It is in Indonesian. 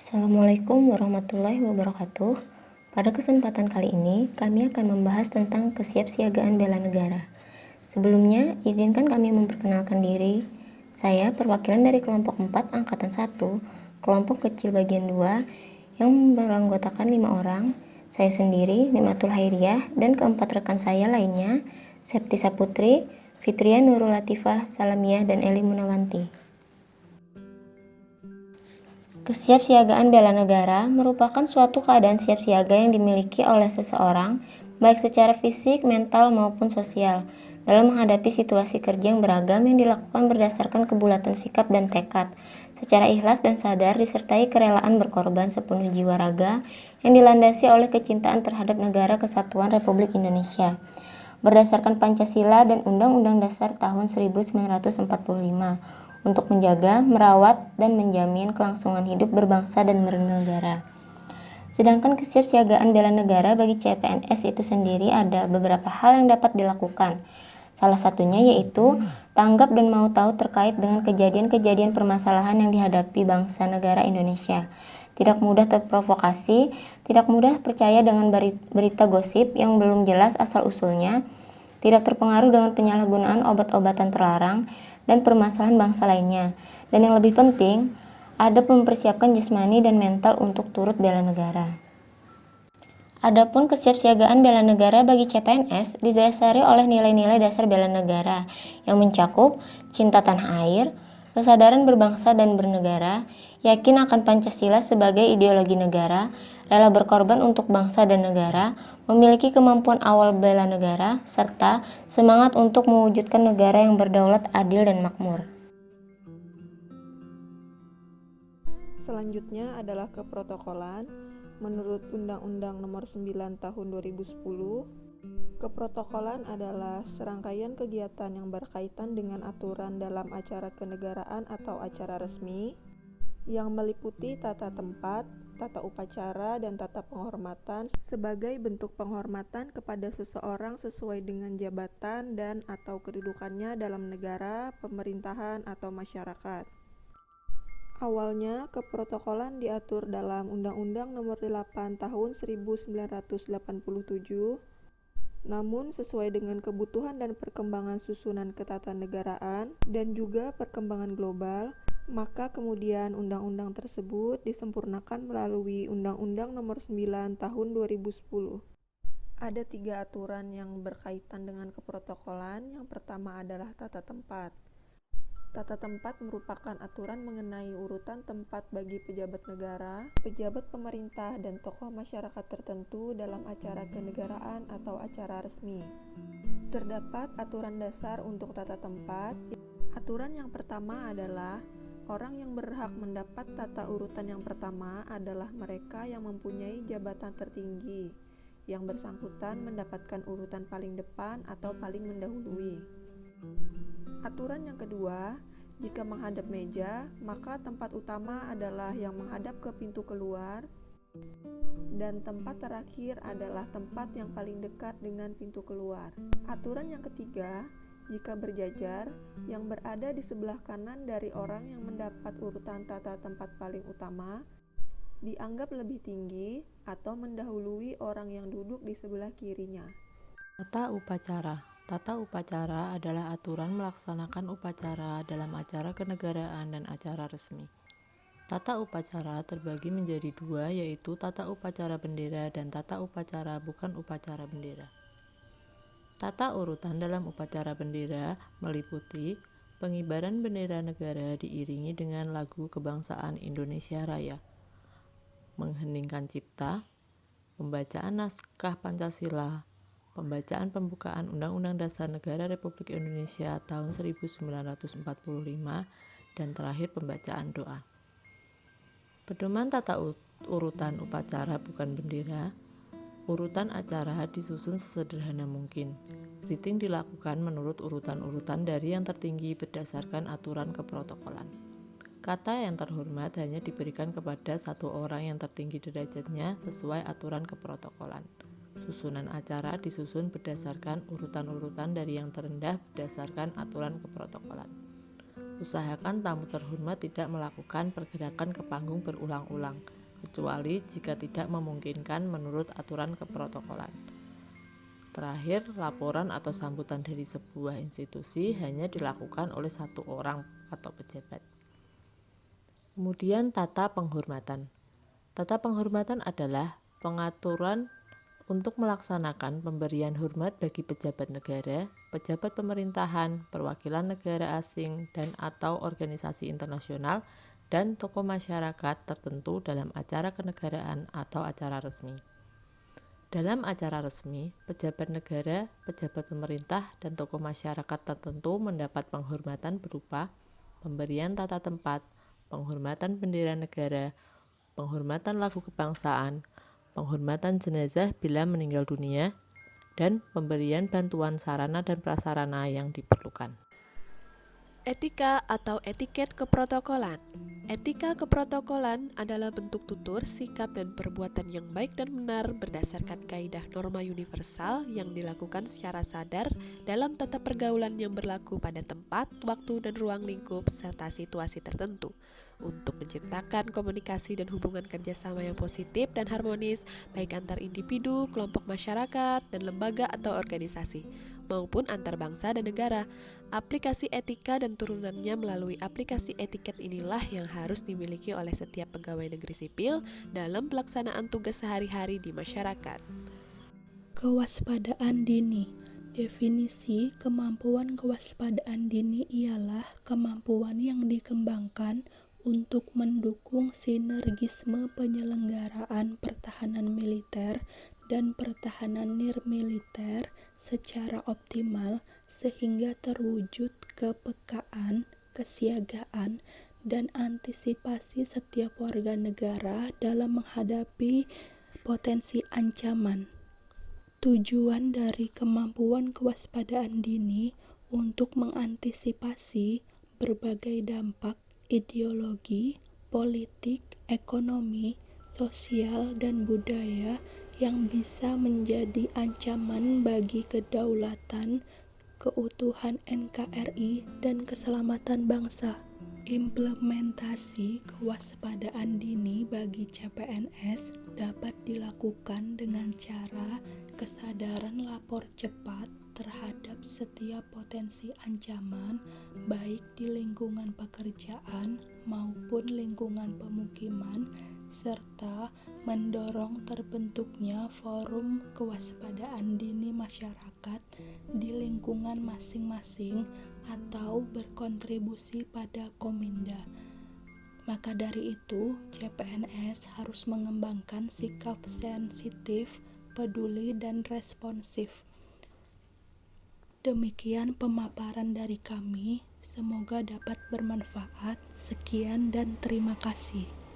Assalamualaikum warahmatullahi wabarakatuh. Pada kesempatan kali ini, kami akan membahas tentang kesiapsiagaan bela negara. Sebelumnya, izinkan kami memperkenalkan diri. Saya perwakilan dari kelompok 4 Angkatan 1, kelompok kecil bagian 2, yang beranggotakan 5 orang. Saya sendiri, Nimatul Hairiyah, dan keempat rekan saya lainnya, Septi Saputri, Fitria Nurul Latifah, Salamiyah, dan Eli Munawanti. Kesiapsiagaan bela negara merupakan suatu keadaan siap siaga yang dimiliki oleh seseorang, baik secara fisik, mental, maupun sosial, dalam menghadapi situasi kerja yang beragam yang dilakukan berdasarkan kebulatan sikap dan tekad, secara ikhlas dan sadar disertai kerelaan berkorban sepenuh jiwa raga yang dilandasi oleh kecintaan terhadap negara kesatuan Republik Indonesia, berdasarkan Pancasila dan Undang-Undang Dasar tahun 1945, untuk menjaga, merawat, dan menjamin kelangsungan hidup berbangsa dan bernegara. Sedangkan kesiapsiagaan bela negara bagi CPNS itu sendiri ada beberapa hal yang dapat dilakukan. Salah satunya yaitu tanggap dan mau tahu terkait dengan kejadian-kejadian permasalahan yang dihadapi bangsa negara Indonesia. Tidak mudah terprovokasi, tidak mudah percaya dengan berita gosip yang belum jelas asal-usulnya, tidak terpengaruh dengan penyalahgunaan obat-obatan terlarang, dan permasalahan bangsa lainnya. Dan yang lebih penting, ada mempersiapkan jasmani dan mental untuk turut bela negara. Adapun kesiapsiagaan bela negara bagi CPNS didasari oleh nilai-nilai dasar bela negara yang mencakup cinta tanah air, kesadaran berbangsa dan bernegara, yakin akan Pancasila sebagai ideologi negara, rela berkorban untuk bangsa dan negara, memiliki kemampuan awal bela negara, serta semangat untuk mewujudkan negara yang berdaulat, adil, dan makmur. Selanjutnya adalah keprotokolan. Menurut Undang-Undang Nomor 9 Tahun 2010, keprotokolan adalah serangkaian kegiatan yang berkaitan dengan aturan dalam acara kenegaraan atau acara resmi yang meliputi tata tempat, tata upacara, dan tata penghormatan sebagai bentuk penghormatan kepada seseorang sesuai dengan jabatan dan atau kedudukannya dalam negara, pemerintahan, atau masyarakat. Awalnya, keprotokolan diatur dalam Undang-Undang Nomor 8 Tahun 1987, namun sesuai dengan kebutuhan dan perkembangan susunan ketatanegaraan dan juga perkembangan global, maka kemudian undang-undang tersebut disempurnakan melalui Undang-Undang Nomor 9 Tahun 2010. Ada 3 aturan yang berkaitan dengan keprotokolan. Yang pertama adalah tata tempat. Tata tempat merupakan aturan mengenai urutan tempat bagi pejabat negara, pejabat pemerintah, dan tokoh masyarakat tertentu dalam acara kenegaraan atau acara resmi. Terdapat aturan dasar untuk tata tempat. Aturan yang pertama adalah orang yang berhak mendapat tata urutan yang pertama adalah mereka yang mempunyai jabatan tertinggi. Yang bersangkutan mendapatkan urutan paling depan atau paling mendahului. Aturan yang kedua, jika menghadap meja, maka tempat utama adalah yang menghadap ke pintu keluar, dan tempat terakhir adalah tempat yang paling dekat dengan pintu keluar. Aturan yang ketiga, jika berjajar, yang berada di sebelah kanan dari orang yang mendapat urutan tata tempat paling utama, dianggap lebih tinggi atau mendahului orang yang duduk di sebelah kirinya. Tata upacara. Tata upacara adalah aturan melaksanakan upacara dalam acara kenegaraan dan acara resmi. Tata upacara terbagi menjadi 2, yaitu tata upacara bendera dan tata upacara bukan upacara bendera. Tata urutan dalam upacara bendera meliputi pengibaran bendera negara diiringi dengan lagu kebangsaan Indonesia Raya, mengheningkan cipta, pembacaan naskah Pancasila, pembacaan pembukaan Undang-Undang Dasar Negara Republik Indonesia tahun 1945, dan terakhir pembacaan doa. Pedoman tata urutan upacara bukan bendera. Urutan acara disusun sesederhana mungkin. Greeting dilakukan menurut urutan-urutan dari yang tertinggi berdasarkan aturan keprotokolan. Kata yang terhormat hanya diberikan kepada satu orang yang tertinggi derajatnya sesuai aturan keprotokolan. Susunan acara disusun berdasarkan urutan-urutan dari yang terendah berdasarkan aturan keprotokolan. Usahakan tamu terhormat tidak melakukan pergerakan ke panggung berulang-ulang. kecuali jika tidak memungkinkan menurut aturan keprotokolan. Terakhir, laporan atau sambutan dari sebuah institusi hanya dilakukan oleh satu orang atau pejabat. Kemudian tata penghormatan. Tata penghormatan adalah pengaturan untuk melaksanakan pemberian hormat bagi pejabat negara, pejabat pemerintahan, perwakilan negara asing dan atau organisasi internasional, dan tokoh masyarakat tertentu dalam acara kenegaraan atau acara resmi. Dalam acara resmi, pejabat negara, pejabat pemerintah, dan tokoh masyarakat tertentu mendapat penghormatan berupa pemberian tata tempat, penghormatan bendera negara, penghormatan lagu kebangsaan, penghormatan jenazah bila meninggal dunia, dan pemberian bantuan sarana dan prasarana yang diperlukan. Etika atau etiket keprotokolan. Etika keprotokolan adalah bentuk tutur, sikap, dan perbuatan yang baik dan benar berdasarkan kaidah norma universal yang dilakukan secara sadar dalam tata pergaulan yang berlaku pada tempat, waktu, dan ruang lingkup serta situasi tertentu untuk menciptakan komunikasi dan hubungan kerjasama yang positif dan harmonis baik antar individu, kelompok masyarakat, dan lembaga atau organisasi maupun antar bangsa dan negara. Aplikasi etika dan turunannya melalui aplikasi etiket inilah yang harus dimiliki oleh setiap pegawai negeri sipil dalam pelaksanaan tugas sehari-hari di masyarakat. Kewaspadaan dini. Definisi kemampuan kewaspadaan dini ialah kemampuan yang dikembangkan untuk mendukung sinergisme penyelenggaraan pertahanan militer dan pertahanan nirmiliter secara optimal sehingga terwujud kepekaan, kesiagaan, dan antisipasi setiap warga negara dalam menghadapi potensi ancaman. Tujuan dari kemampuan kewaspadaan dini untuk mengantisipasi berbagai dampak ideologi, politik, ekonomi, sosial, dan budaya yang bisa menjadi ancaman bagi kedaulatan, keutuhan NKRI, dan keselamatan bangsa. Implementasi kewaspadaan dini bagi CPNS dapat dilakukan dengan cara kesadaran lapor cepat terhadap setiap potensi ancaman, baik di lingkungan pekerjaan maupun lingkungan pemukiman, serta mendorong terbentuknya forum kewaspadaan dini masyarakat di lingkungan masing-masing atau berkontribusi pada Kominda. Maka dari itu, CPNS harus mengembangkan sikap sensitif, peduli, dan responsif. Demikian pemaparan dari kami, semoga dapat bermanfaat. Sekian dan terima kasih.